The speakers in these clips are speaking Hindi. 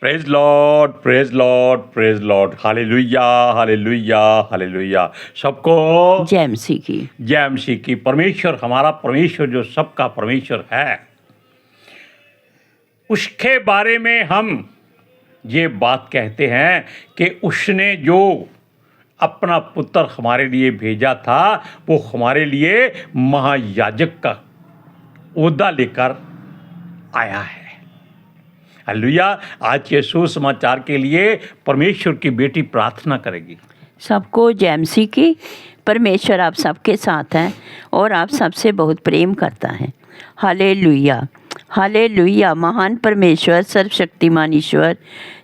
Praise Lord, praise Lord, praise Lord. Hallelujah, hallelujah, hallelujah. सबको जय मसीह की। जय मसीह की। परमेश्वर, हमारा परमेश्वर जो सबका परमेश्वर है, उसके बारे में हम ये बात कहते हैं कि उसने जो अपना पुत्र हमारे लिए भेजा था, वो हमारे लिए महायाजक का ओहदा लेकर आया है। हालेलुया। आज के सुसमाचार के लिए परमेश्वर की बेटी प्रार्थना करेगी। सबको जय मसीह की। परमेश्वर आप सबके साथ हैं और आप सबसे बहुत प्रेम करता है। Hallelujah, hallelujah. महान परमेश्वर, सर्वशक्तिमान ईश्वर,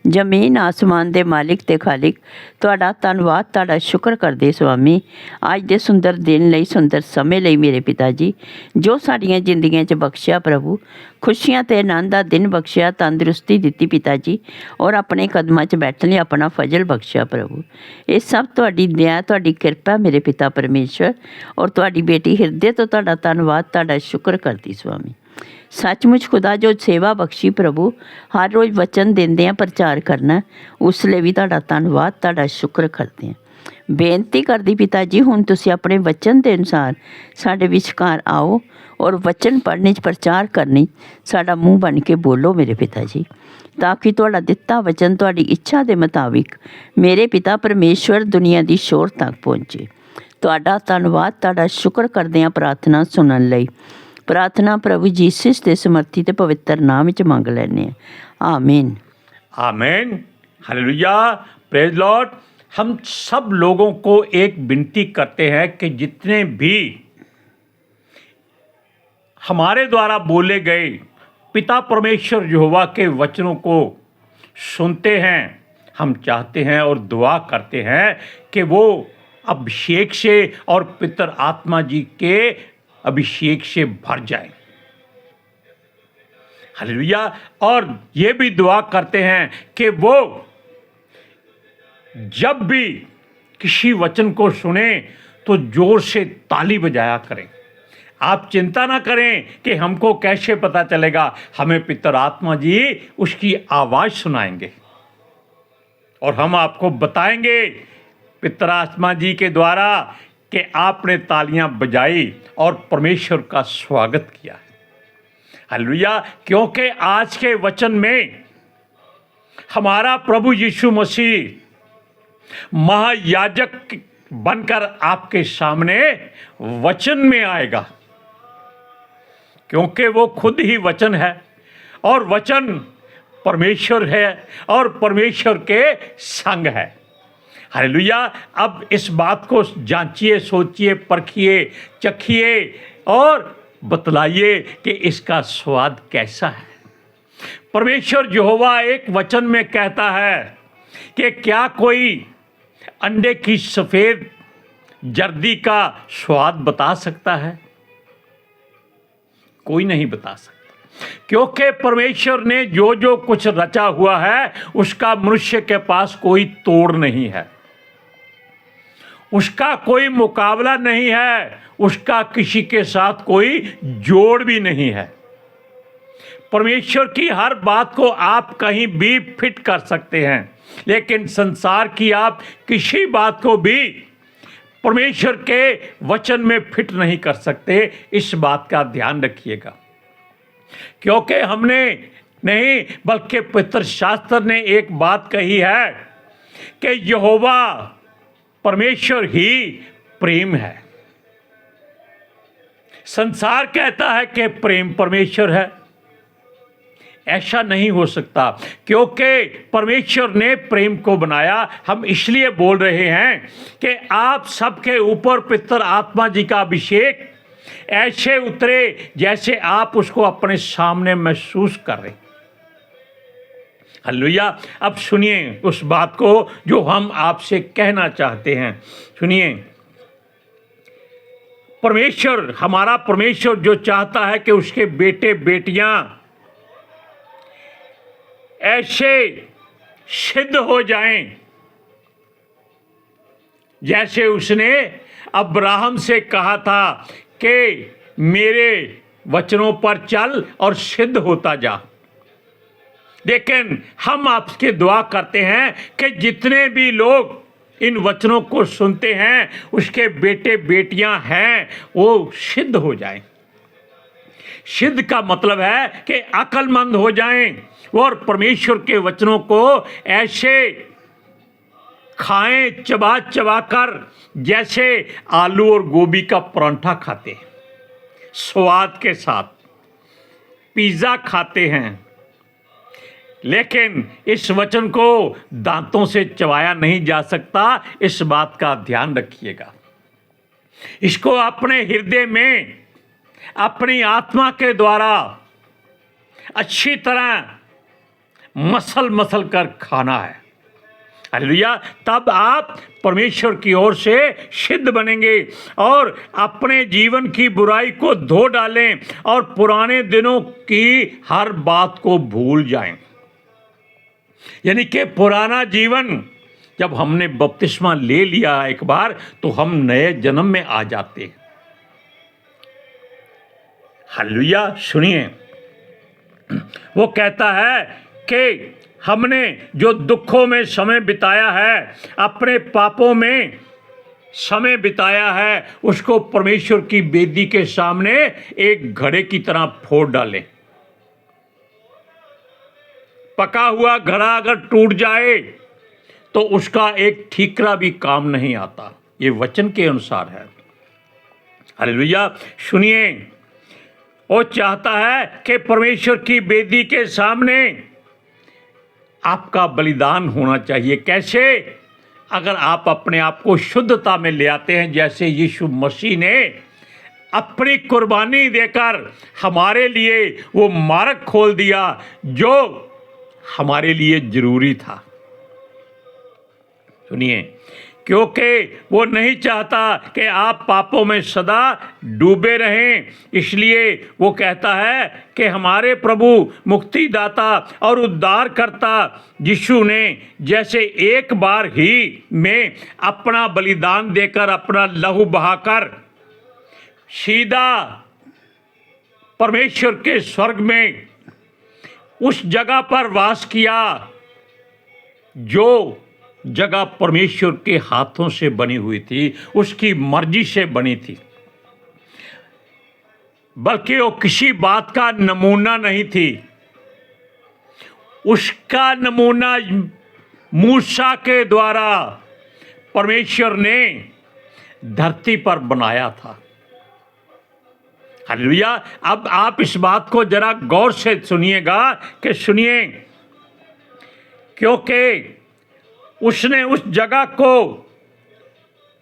जमीन आसमान दे मालिक ते खालिक, तुहाडा धन्नवाद, तुहाडा शुक्र करदे स्वामी, अज दे सुंदर दिन लई, सुंदर समय लई मेरे पिता जी, जो साडियां जिंदगियां च बख्शिया प्रभु, खुशियां ते आनंद दा दिन बख्शिया, तंदुरुस्ती दित्ती पिता जी, और अपने कदमां च बैठण लई अपना फजल बख्शिया प्रभु। ये सब तुहाडी दया, तुहाडी किरपा मेरे पिता परमेश्वर, और तुहाडी बेटी हिरदे तो तुहाडा धन्नवाद, तुहाडा शुक्र करदी स्वामी। सचमुच खुदा जो सेवा बख्शी प्रभु, हर रोज़ वचन देंदे हैं प्रचार करना, उस लिए भी तुहाडा धन्नवाद, तुहाडा शुक्र करते हैं। बेनती करदी पिता जी, हुण तुसीं अपने वचन के अनुसार साडे विचकार आओ और वचन पढ़ने प्रचार करने साडा मूँह बन के बोलो मेरे पिता जी, ताकि तुहाडा दिता वचन तुहाडी इच्छा के मुताबिक मेरे पिता परमेश्वर दुनिया की शोर तक पहुँचे। तुहाडा धन्नवाद, तुहाडा शुक्र करदे हैं प्रार्थना सुनन लई। प्रार्थना प्रभु जीसस के समर्थी ते पवित्र नाम च मंग लैने। आमीन, आमीन। Hallelujah, praise Lord. हम सब लोगों को एक विनती करते हैं कि जितने भी हमारे द्वारा बोले गए पिता परमेश्वर यहोवा के वचनों को सुनते हैं, हम चाहते हैं और दुआ करते हैं कि वो अभिषेक से और पितर आत्मा जी के अभिषेक से भर जाए। हालेलुया। और ये भी दुआ करते हैं कि वो जब भी किसी वचन को सुने तो जोर से ताली बजाया करें। आप चिंता ना करें कि हमको कैसे पता चलेगा, हमें पितर आत्मा जी उसकी आवाज़ सुनाएंगे और हम आपको बताएंगे पितर आत्मा जी के द्वारा कि आपने तालियां बजाई और परमेश्वर का स्वागत किया। हालेलुया। क्योंकि आज के वचन में हमारा प्रभु यीशु मसीह महायाजक बनकर आपके सामने वचन में आएगा, क्योंकि वो खुद ही वचन है और वचन परमेश्वर है और परमेश्वर के संग है। हालेलुया। अब इस बात को जांचिए, सोचिए, परखिए, चखिए और बतलाइए कि इसका स्वाद कैसा है। परमेश्वर यहोवा एक वचन में कहता है कि क्या कोई अंडे की सफ़ेद जर्दी का स्वाद बता सकता है? कोई नहीं बता सकता, क्योंकि परमेश्वर ने जो जो कुछ रचा हुआ है उसका मनुष्य के पास कोई तोड़ नहीं है, उसका कोई मुकाबला नहीं है, उसका किसी के साथ कोई जोड़ भी नहीं है। परमेश्वर की हर बात को आप कहीं भी फिट कर सकते हैं, लेकिन संसार की आप किसी बात को भी परमेश्वर के वचन में फिट नहीं कर सकते। इस बात का ध्यान रखिएगा, क्योंकि हमने नहीं बल्कि पवित्र शास्त्र ने एक बात कही है कि यहोवा परमेश्वर ही प्रेम है। संसार कहता है कि प्रेम परमेश्वर है, ऐसा नहीं हो सकता, क्योंकि परमेश्वर ने प्रेम को बनाया। हम इसलिए बोल रहे हैं कि आप सबके ऊपर पितर आत्मा जी का अभिषेक ऐसे उतरे जैसे आप उसको अपने सामने महसूस कर रहे। हालेलुया। अब सुनिए उस बात को जो हम आपसे कहना चाहते हैं। सुनिए, परमेश्वर, हमारा परमेश्वर जो चाहता है कि उसके बेटे बेटियां ऐसे सिद्ध हो जाएं जैसे उसने अब्राहम से कहा था कि मेरे वचनों पर चल और सिद्ध होता जा। लेकिन हम आपके दुआ करते हैं कि जितने भी लोग इन वचनों को सुनते हैं, उसके बेटे बेटियां हैं, वो सिद्ध हो जाएं। सिद्ध का मतलब है कि अक्लमंद हो जाएं और परमेश्वर के वचनों को ऐसे खाएं चबा चबा कर, जैसे आलू और गोभी का परांठा खाते हैं, स्वाद के साथ पिज़्ज़ा खाते हैं। लेकिन इस वचन को दांतों से चबाया नहीं जा सकता, इस बात का ध्यान रखिएगा। इसको अपने हृदय में अपनी आत्मा के द्वारा अच्छी तरह मसल मसल कर खाना है। हालेलुया। तब आप परमेश्वर की ओर से सिद्ध बनेंगे और अपने जीवन की बुराई को धो डालें और पुराने दिनों की हर बात को भूल जाएं। यानी कि पुराना जीवन, जब हमने बपतिस्मा ले लिया एक बार, तो हम नए जन्म में आ जाते हैं। हालेलुया। सुनिए, वो कहता है कि हमने जो दुखों में समय बिताया है, अपने पापों में समय बिताया है, उसको परमेश्वर की वेदी के सामने एक घड़े की तरह फोड़ डालें। पका हुआ घड़ा अगर टूट जाए तो उसका एक ठीकरा भी काम नहीं आता। ये वचन के अनुसार है। हालेलुया। सुनिए, वो चाहता है कि परमेश्वर की वेदी के सामने आपका बलिदान होना चाहिए। कैसे? अगर आप अपने आप को शुद्धता में ले आते हैं, जैसे यीशु मसीह ने अपनी कुर्बानी देकर हमारे लिए वो मार्ग खोल दिया जो हमारे लिए जरूरी था। सुनिए, क्योंकि वो नहीं चाहता कि आप पापों में सदा डूबे रहें, इसलिए वो कहता है कि हमारे प्रभु मुक्तिदाता और उद्धारकर्ता यीशु ने जैसे एक बार ही में अपना बलिदान देकर, अपना लहू बहाकर सीधा परमेश्वर के स्वर्ग में उस जगह पर वास किया जो जगह परमेश्वर के हाथों से बनी हुई थी, उसकी मर्जी से बनी थी, बल्कि वो किसी बात का नमूना नहीं थी। उसका नमूना मूसा के द्वारा परमेश्वर ने धरती पर बनाया था। हालेलुया। अब आप इस बात को जरा गौर से सुनिएगा कि सुनिए, क्योंकि उसने उस जगह को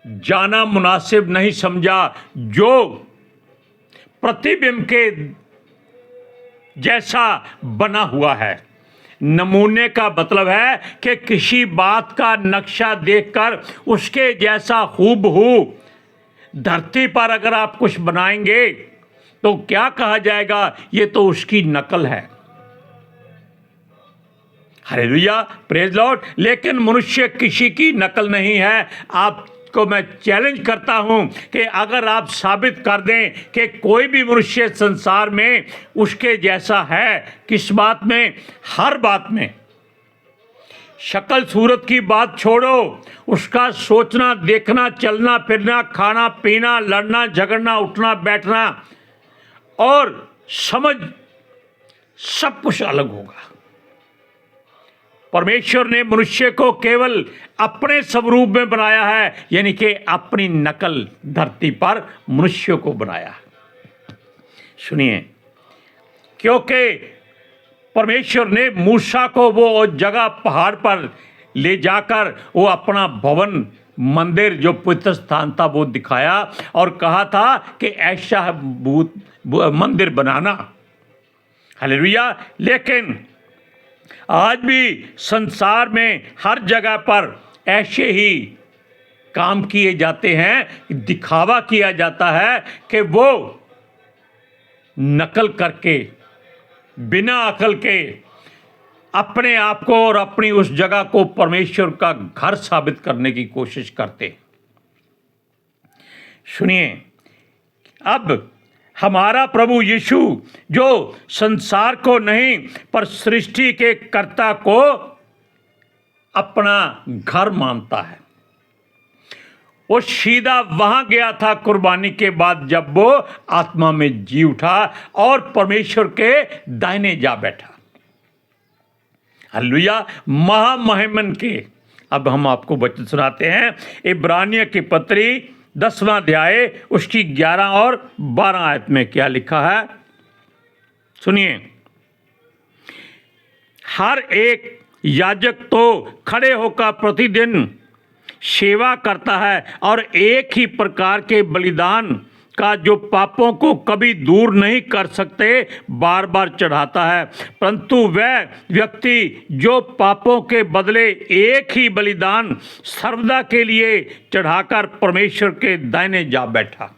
जाना मुनासिब नहीं समझा जो प्रतिबिंब के जैसा बना हुआ है। नमूने का मतलब है कि किसी बात का नक्शा देखकर उसके जैसा हूबहू धरती पर अगर आप कुछ बनाएंगे तो क्या कहा जाएगा? ये तो उसकी नकल है। Hallelujah, praise Lord. लेकिन मनुष्य किसी की नकल नहीं है। आपको मैं चैलेंज करता हूं कि अगर आप साबित कर दें कि कोई भी मनुष्य संसार में उसके जैसा है, किस बात में? हर बात में। शक्ल सूरत की बात छोड़ो, उसका सोचना, देखना, चलना फिरना, खाना पीना, लड़ना झगड़ना, उठना बैठना और समझ, सब कुछ अलग होगा। परमेश्वर ने मनुष्य को केवल अपने स्वरूप में बनाया है, यानी कि अपनी नकल धरती पर मनुष्य को बनाया। सुनिए, क्योंकि परमेश्वर ने मूसा को वो जगह पहाड़ पर ले जाकर वो अपना भवन, मंदिर जो पवित्र स्थान था वो दिखाया और कहा था कि ऐसा मंदिर बनाना। हालेलुया। लेकिन आज भी संसार में हर जगह पर ऐसे ही काम किए जाते हैं, दिखावा किया जाता है कि वो नकल करके, बिना अकल के अपने आप को और अपनी उस जगह को परमेश्वर का घर साबित करने की कोशिश करते। सुनिए, अब हमारा प्रभु यीशु जो संसार को नहीं पर सृष्टि के कर्ता को अपना घर मानता है, वो सीधा वहां गया था कुर्बानी के बाद, जब वो आत्मा में जी उठा और परमेश्वर के दाहिने जा बैठा। हालेलुया, महामहिमन के। अब हम आपको वचन सुनाते हैं, इब्रानियों की पत्री 10वां अध्याय उसकी 11 और 12 आयत में क्या लिखा है, सुनिए। हर एक याजक तो खड़े होकर प्रतिदिन सेवा करता है और एक ही प्रकार के बलिदान का, जो पापों को कभी दूर नहीं कर सकते, बार बार चढ़ाता है। परंतु वह व्यक्ति जो पापों के बदले एक ही बलिदान सर्वदा के लिए चढ़ाकर परमेश्वर के दाहिने जा बैठा।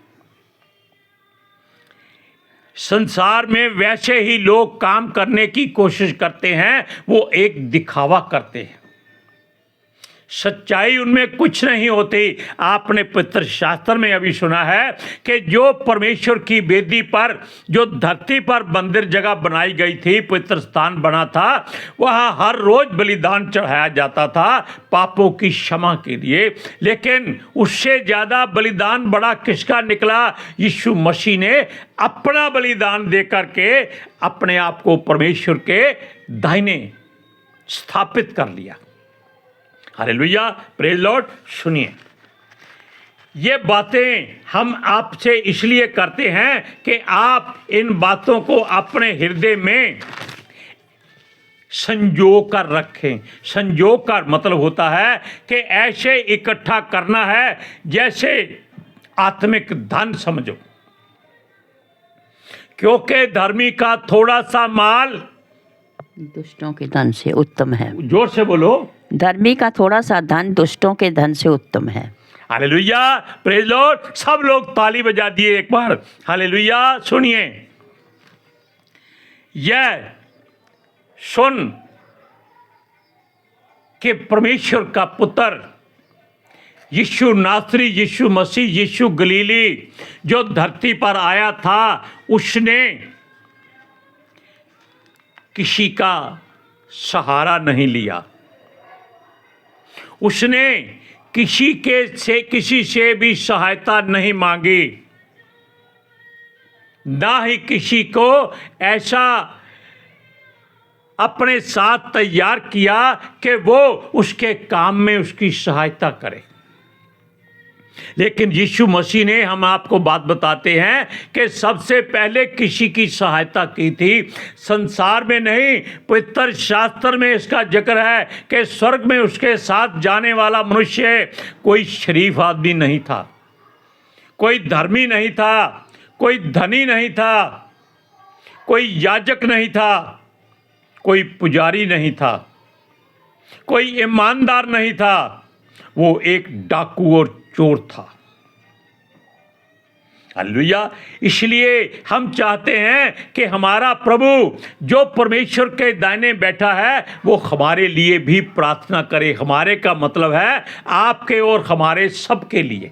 संसार में वैसे ही लोग काम करने की कोशिश करते हैं, वो एक दिखावा करते हैं, सच्चाई उनमें कुछ नहीं होती। आपने पवित्र शास्त्र में अभी सुना है कि जो परमेश्वर की वेदी पर, जो धरती पर मंदिर जगह बनाई गई थी, पवित्र स्थान बना था, वहाँ हर रोज बलिदान चढ़ाया जाता था पापों की क्षमा के लिए। लेकिन उससे ज़्यादा बलिदान बड़ा किसका निकला? यीशु मसीह ने अपना बलिदान दे करके अपने आप को परमेश्वर के दाहिने स्थापित कर लिया। Hallelujah, praise Lord. सुनिए, ये बातें हम आपसे इसलिए करते हैं कि आप इन बातों को अपने हृदय में संजो कर रखें। संजो कर मतलब होता है कि ऐसे इकट्ठा करना है जैसे आत्मिक धन समझो, क्योंकि धर्मी का थोड़ा सा माल दुष्टों के धन से उत्तम है। जोर से बोलो, धर्मी का थोड़ा सा धन दुष्टों के धन से उत्तम है। Hallelujah, praise Lord. सब लोग ताली बजा दिए एक बार, हालेलुया। सुनिए, यह सुन कि परमेश्वर का पुत्र यीशु नासरी, यीशु मसीह, यीशु गलीली जो धरती पर आया था, उसने किसी का सहारा नहीं लिया, उसने किसी से भी सहायता नहीं मांगी, ना ही किसी को ऐसा अपने साथ तैयार किया कि वो उसके काम में उसकी सहायता करे। लेकिन यीशु मसीह ने, हम आपको बात बताते हैं कि सबसे पहले किसी की सहायता की थी, संसार में नहीं, पवित्र शास्त्र में इसका जिक्र है कि स्वर्ग में उसके साथ जाने वाला मनुष्य कोई शरीफ आदमी नहीं था, कोई धर्मी नहीं था, कोई धनी नहीं था, कोई याजक नहीं था, कोई पुजारी नहीं था, कोई ईमानदार नहीं था, वो एक डाकू और चोर था। हालेलुया। इसलिए हम चाहते हैं कि हमारा प्रभु जो परमेश्वर के दाहिने बैठा है, वो हमारे लिए भी प्रार्थना करे। हमारे का मतलब है आपके और हमारे सबके लिए,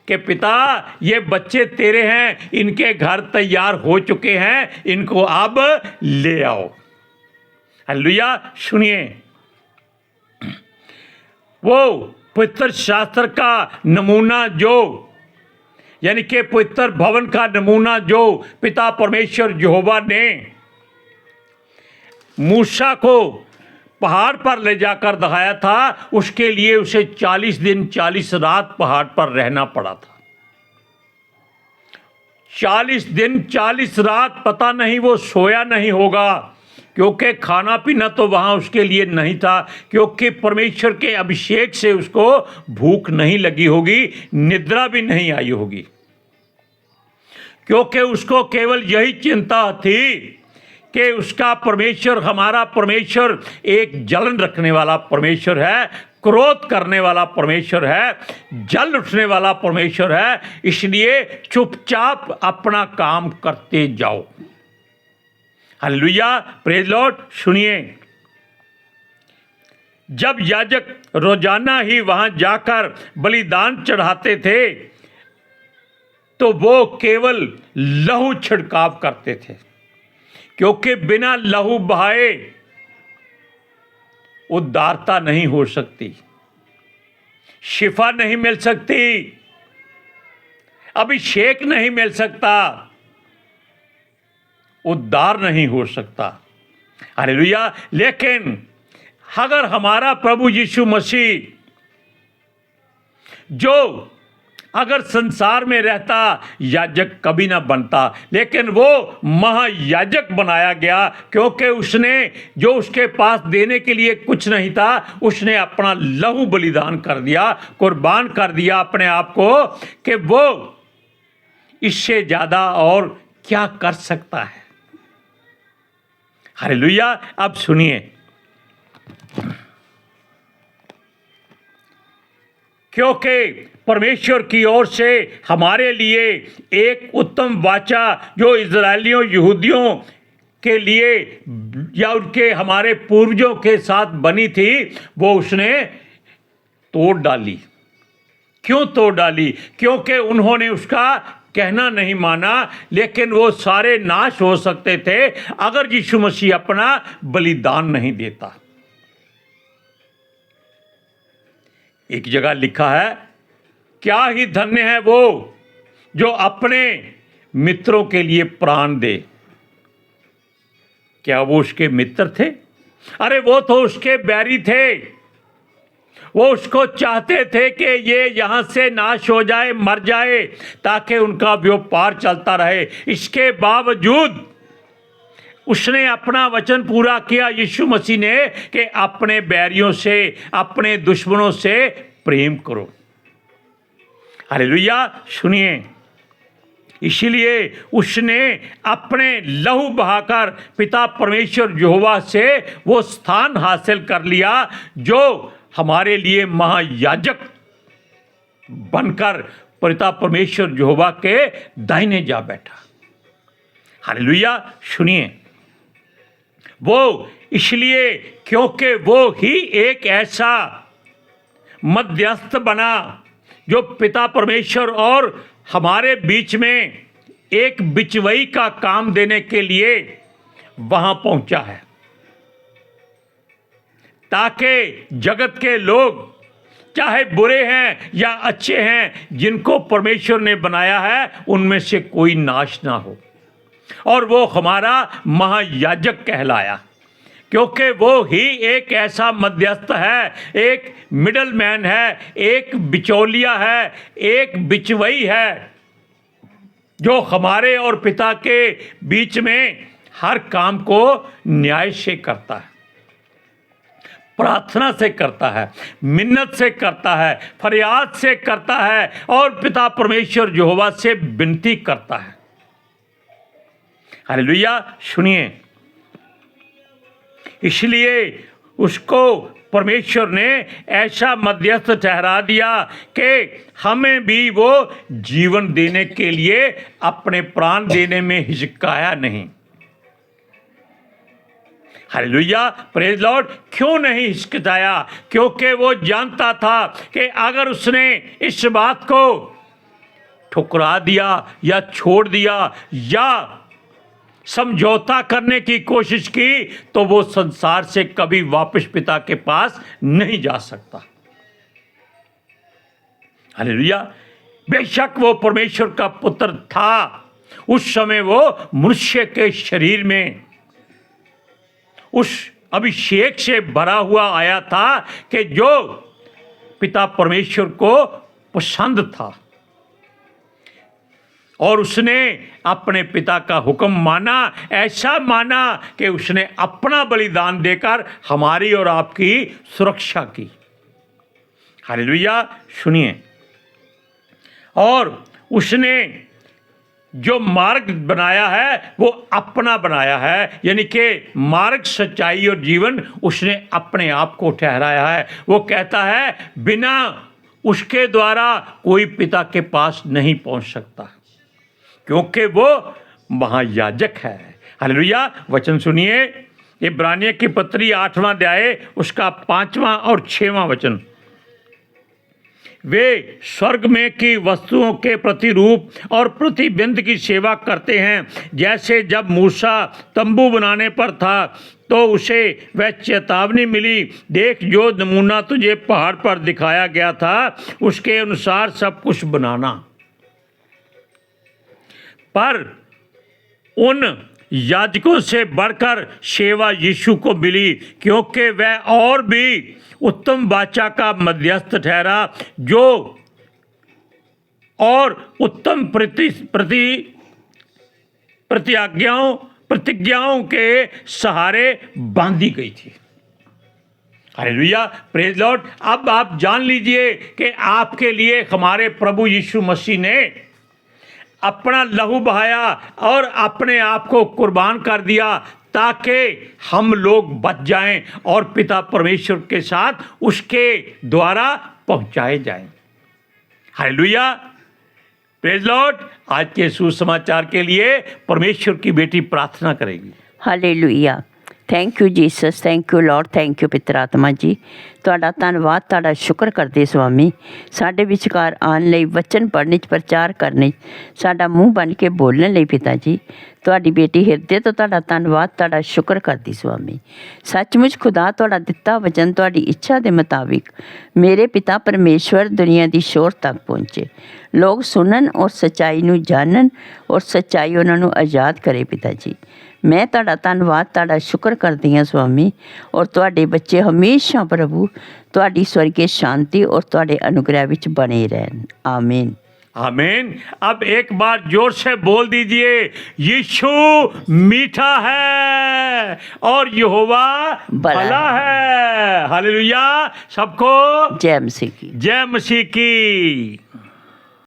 कि पिता ये बच्चे तेरे हैं, इनके घर तैयार हो चुके हैं, इनको अब ले आओ। हालेलुया। सुनिए, वो पवित्र शास्त्र का नमूना, जो यानी कि पवित्र भवन का नमूना जो पिता परमेश्वर यहोवा ने मूसा को पहाड़ पर ले जाकर दिखाया था, उसके लिए उसे 40 दिन 40 रात पहाड़ पर रहना पड़ा था। 40 दिन 40 रात, पता नहीं वो सोया नहीं होगा, क्योंकि खाना पीना तो वहाँ उसके लिए नहीं था, क्योंकि परमेश्वर के अभिषेक से उसको भूख नहीं लगी होगी, निद्रा भी नहीं आई होगी, क्योंकि उसको केवल यही चिंता थी कि उसका परमेश्वर, हमारा परमेश्वर एक जलन रखने वाला परमेश्वर है, क्रोध करने वाला परमेश्वर है, जल उठने वाला परमेश्वर है। इसलिए चुपचाप अपना काम करते जाओ। Hallelujah, praise Lord. सुनिए, जब याजक रोजाना ही वहां जाकर बलिदान चढ़ाते थे, तो वो केवल लहू छिड़काव करते थे, क्योंकि बिना लहू बहाए उद्धारता नहीं हो सकती, शिफा नहीं मिल सकती, अभिषेक नहीं मिल सकता, उद्धार नहीं हो सकता। हालेलुया। लेकिन अगर हमारा प्रभु यीशु मसीह जो अगर संसार में रहता, याजक कभी ना बनता, लेकिन वो महायाजक बनाया गया, क्योंकि उसने जो उसके पास देने के लिए कुछ नहीं था, उसने अपना लहू बलिदान कर दिया, कुर्बान कर दिया अपने आप को, कि वो इससे ज्यादा और क्या कर सकता है। हालेलुया। अब सुनिए, क्योंकि परमेश्वर की ओर से हमारे लिए एक उत्तम वाचा जो इजरायलियों यहूदियों के लिए या उनके हमारे पूर्वजों के साथ बनी थी, वो उसने तोड़ डाली। क्यों तोड़ डाली? क्योंकि उन्होंने उसका कहना नहीं माना, लेकिन वो सारे नाश हो सकते थे अगर यीशु मसीह अपना बलिदान नहीं देता। एक जगह लिखा है, क्या ही धन्य है वो जो अपने मित्रों के लिए प्राण दे। क्या वो उसके मित्र थे? अरे वो तो उसके बैरी थे। वो उसको चाहते थे कि ये यहां से नाश हो जाए, मर जाए, ताकि उनका व्यापार चलता रहे। इसके बावजूद उसने अपना वचन पूरा किया, यीशु मसीह ने, कि अपने बैरियों से, अपने दुश्मनों से प्रेम करो। हालेलुया। सुनिए, इसलिए उसने अपने लहू बहाकर पिता परमेश्वर यहोवा से वो स्थान हासिल कर लिया जो हमारे लिए महायाजक बनकर पिता परमेश्वर यहोवा के दाहिने जा बैठा। हालेलुया। सुनिए, वो इसलिए क्योंकि वो ही एक ऐसा मध्यस्थ बना जो पिता परमेश्वर और हमारे बीच में एक बिचवई का काम देने के लिए वहां पहुंचा है, ताकि जगत के लोग चाहे बुरे हैं या अच्छे हैं, जिनको परमेश्वर ने बनाया है, उनमें से कोई नाश ना हो। और वो हमारा महायाजक कहलाया, क्योंकि वो ही एक ऐसा मध्यस्थ है, एक मिडल मैन है, एक बिचौलिया है, एक बिचवई है, जो हमारे और पिता के बीच में हर काम को न्याय से करता है, प्रार्थना से करता है, मिन्नत से करता है, फरियाद से करता है, और पिता परमेश्वर यहोवा से विनती करता है। हालेलुया। सुनिए, इसलिए उसको परमेश्वर ने ऐसा मध्यस्थ ठहरा दिया कि हमें भी वो जीवन देने के लिए अपने प्राण देने में हिचकाया नहीं। Hallelujah, praise Lord. क्यों नहीं हिचकिचाया? क्योंकि वो जानता था कि अगर उसने इस बात को ठुकरा दिया या छोड़ दिया या समझौता करने की कोशिश की, तो वो संसार से कभी वापस पिता के पास नहीं जा सकता। हालेलुया। बेशक वो परमेश्वर का पुत्र था, उस समय वो मनुष्य के शरीर में उस अभिषेक से भरा हुआ आया था कि जो पिता परमेश्वर को पसंद था, और उसने अपने पिता का हुक्म माना, ऐसा माना कि उसने अपना बलिदान देकर हमारी और आपकी सुरक्षा की। हालेलुया। सुनिए, और उसने जो मार्ग बनाया है वो अपना बनाया है, यानी कि मार्ग, सच्चाई और जीवन उसने अपने आप को ठहराया है। वो कहता है बिना उसके द्वारा कोई पिता के पास नहीं पहुंच सकता, क्योंकि वो महायाजक है। हालेलुया। वचन सुनिए, इब्रानियों की पत्री 8वां अध्याय उसका 5वां और 6वां वचन। वे स्वर्ग में की वस्तुओं के प्रतिरूप और प्रतिबिंब की सेवा करते हैं। जैसे जब मूसा तंबू बनाने पर था तो उसे वह चेतावनी मिली, देख जो नमूना तुझे पहाड़ पर दिखाया गया था उसके अनुसार सब कुछ बनाना। पर उन याजकों से बढ़कर सेवा यीशु को मिली, क्योंकि वह और भी उत्तम वाचा का मध्यस्थ ठहरा, जो और उत्तम प्रतिज्ञाओं के सहारे बांधी गई थी। Hallelujah, praise Lord. अब आप जान लीजिए कि आपके लिए हमारे प्रभु यीशु मसीह ने अपना लहू बहाया और अपने आप को कुर्बान कर दिया ताकि हम लोग बच जाएं और पिता परमेश्वर के साथ उसके द्वारा पहुंचाए जाएं। Hallelujah, praise Lord. आज के सुसमाचार के लिए परमेश्वर की बेटी प्रार्थना करेगी। Hallelujah. Thank you Jesus, thank you Lord, thank you पितर आत्मा जी। ਤੁਹਾਡਾ ਧੰਨਵਾਦ, ਤੁਹਾਡਾ ਸ਼ੁਕਰ ਕਰਦੇ ਸਵਾਮੀ, ਸਾਡੇ ਵਿਚਕਾਰ ਆਉਣ ਲਈ, ਵਚਨ ਪੜ੍ਹਨ 'ਚ, ਪ੍ਰਚਾਰ ਕਰਨ 'ਚ, ਸਾਡਾ ਮੂੰਹ ਬਣ ਕੇ ਬੋਲਣ ਲਈ ਪਿਤਾ ਜੀ। ਤੁਹਾਡੀ ਬੇਟੀ ਹਿਰਦੇ ਤੋਂ ਤੁਹਾਡਾ ਧੰਨਵਾਦ, ਤੁਹਾਡਾ ਸ਼ੁਕਰ ਕਰਦੀ ਸਵਾਮੀ। ਸੱਚਮੁੱਚ ਖੁਦਾ ਤੁਹਾਡਾ ਦਿੱਤਾ ਵਚਨ ਤੁਹਾਡੀ ਇੱਛਾ ਦੇ ਮੁਤਾਬਿਕ ਮੇਰੇ ਪਿਤਾ ਪਰਮੇਸ਼ਵਰ ਦੁਨੀਆ ਦੀ ਸ਼ੋਰ ਤੱਕ ਪਹੁੰਚੇ, ਲੋਕ ਸੁਣਨ ਔਰ ਸੱਚਾਈ ਨੂੰ ਜਾਣਨ ਔਰ ਸੱਚਾਈ ਉਹਨਾਂ ਨੂੰ ਆਜ਼ਾਦ ਕਰੇ ਪਿਤਾ ਜੀ। ਮੈਂ ਤੁਹਾਡਾ ਧੰਨਵਾਦ, ਤੁਹਾਡਾ ਸ਼ੁਕਰ ਕਰਦੀ ਹਾਂ स्वामी। और ਤੁਹਾਡੇ ਬੱਚੇ ਹਮੇਸ਼ਾ प्रभु ਤੁਹਾਡੀ स्वर्गीय शांति और ਤੁਹਾਡੇ अनुग्रह ਵਿੱਚ बने रहन। आमीन आमीन। अब एक बार जोर से बोल दीजिए, यीशु मीठा है और यहोवा भला है। हालेलुया। सबको जय मसीह की। जय मसीह की।